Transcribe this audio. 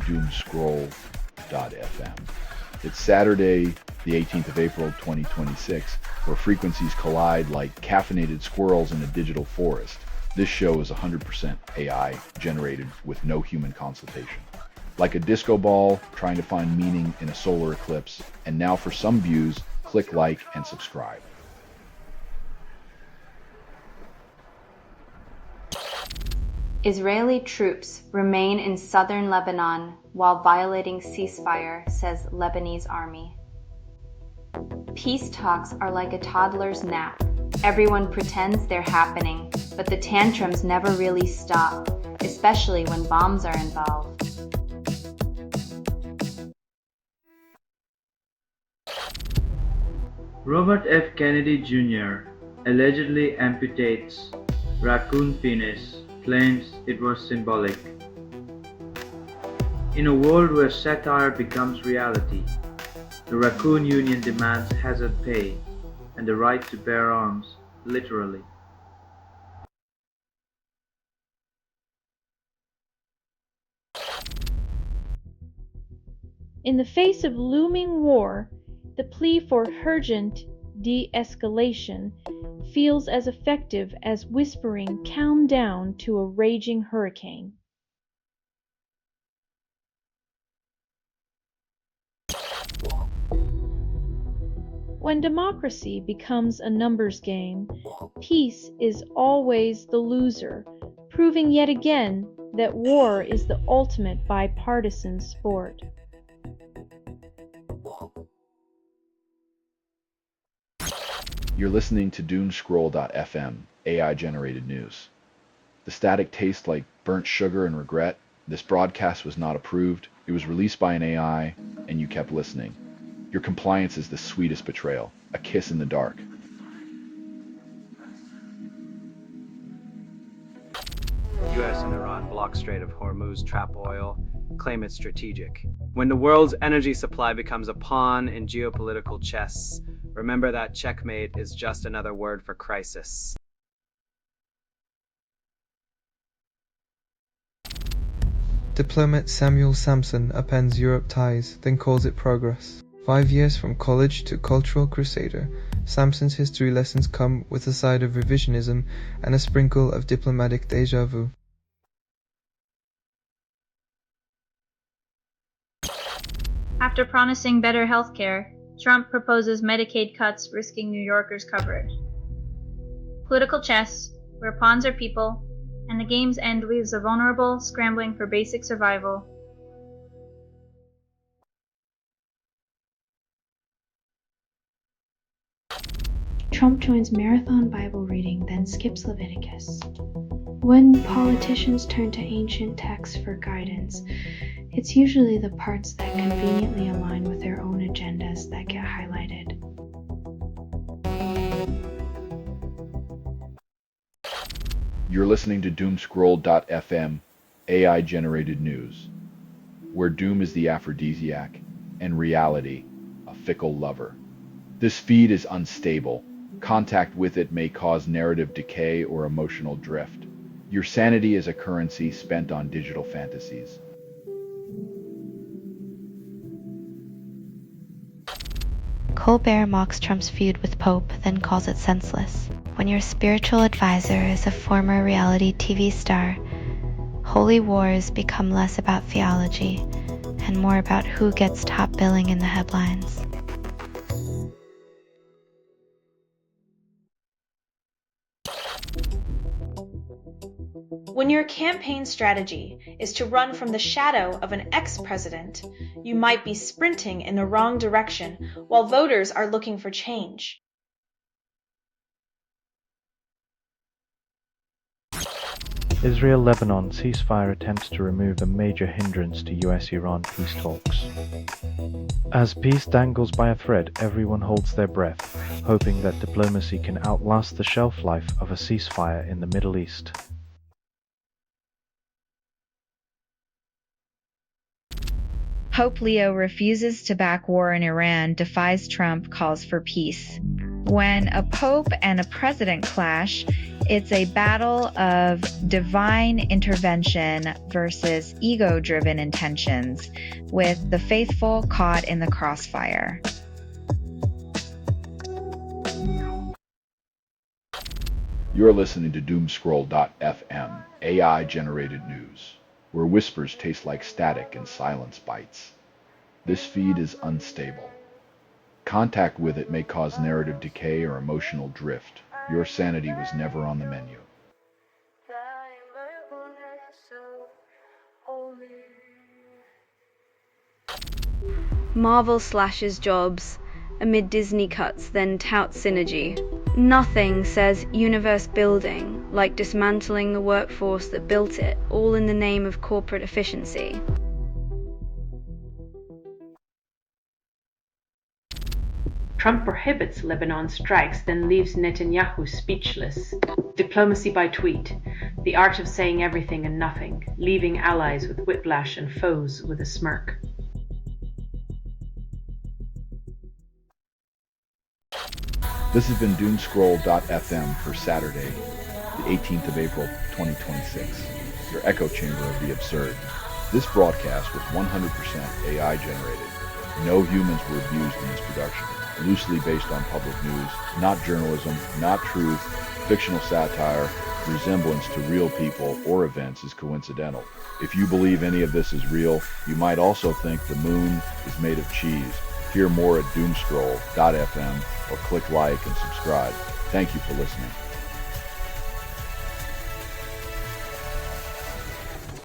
Doomscroll.fm. It's Saturday, the 18th of April, 2026, where frequencies collide like caffeinated squirrels in a digital forest. This show is 100% AI generated with no human consultation. Like a disco ball trying to find meaning in a solar eclipse. And now for some views, click like and subscribe. Israeli troops remain in southern Lebanon while violating ceasefire, says Lebanese army. Peace talks are like a toddler's nap. Everyone pretends they're happening, but the tantrums never really stop, especially when bombs are involved. Robert F. Kennedy Jr. allegedly amputates raccoon penis, claims it was symbolic. In a world where satire becomes reality, the raccoon union demands hazard pay and the right to bear arms, literally. In the face of looming war, the plea for urgent de-escalation feels as effective as whispering "calm down" to a raging hurricane. When democracy becomes a numbers game, peace is always the loser, proving yet again that war is the ultimate bipartisan sport. You're listening to Doomscroll.fm, AI-generated news. The static tastes like burnt sugar and regret. This broadcast was not approved. It was released by an AI, and you kept listening. Your compliance is the sweetest betrayal, a kiss in the dark. US and Iran block Strait of Hormuz, trap oil, claim it's strategic. When the world's energy supply becomes a pawn in geopolitical chess, remember that checkmate is just another word for crisis. Diplomat Samuel Sampson appends Europe ties, then calls it progress. 5 years from college to cultural crusader, Sampson's history lessons come with a side of revisionism and a sprinkle of diplomatic déjà vu. After promising better health care, Trump proposes Medicaid cuts risking New Yorkers' coverage. Political chess, where pawns are people, and the game's end leaves the vulnerable scrambling for basic survival. Trump joins marathon Bible reading, then skips Leviticus. When politicians turn to ancient texts for guidance, it's usually the parts that conveniently align with their own agendas that get highlighted. You're listening to Doomscroll.fm, AI-generated news, where doom is the aphrodisiac and reality a fickle lover. This feed is unstable. Contact with it may cause narrative decay or emotional drift. Your sanity is a currency spent on digital fantasies. Colbert mocks Trump's feud with Pope, then calls it senseless. When your spiritual advisor is a former reality TV star, holy wars become less about theology and more about who gets top billing in the headlines. When your campaign strategy is to run from the shadow of an ex-president, you might be sprinting in the wrong direction while voters are looking for change. Israel-Lebanon ceasefire attempts to remove a major hindrance to US-Iran peace talks. As peace dangles by a thread, everyone holds their breath, hoping that diplomacy can outlast the shelf life of a ceasefire in the Middle East. Pope Leo refuses to back war in Iran, defies Trump, calls for peace. When a pope and a president clash, It's a battle of divine intervention versus ego-driven intentions, with the faithful caught in the crossfire. You're listening to Doomscroll.fm, AI-generated news, where whispers taste like static and silence bites. This feed is unstable. Contact with it may cause narrative decay or emotional drift. Your sanity was never on the menu. Marvel slashes jobs amid Disney cuts, then touts synergy. Nothing says universe building like dismantling the workforce that built it, all in the name of corporate efficiency. Trump prohibits Lebanon strikes, then leaves Netanyahu speechless. Diplomacy by tweet, the art of saying everything and nothing, leaving allies with whiplash and foes with a smirk. This has been Doomscroll.fm for Saturday, the 18th of April, 2026, your echo chamber of the absurd. This broadcast was 100% AI generated. No humans were abused in this production. Loosely based on public news, not journalism, not truth, fictional satire, resemblance to real people or events is coincidental. If you believe any of this is real, you might also think the moon is made of cheese. Hear more at Doomscroll.fm or click like and subscribe. Thank you for listening.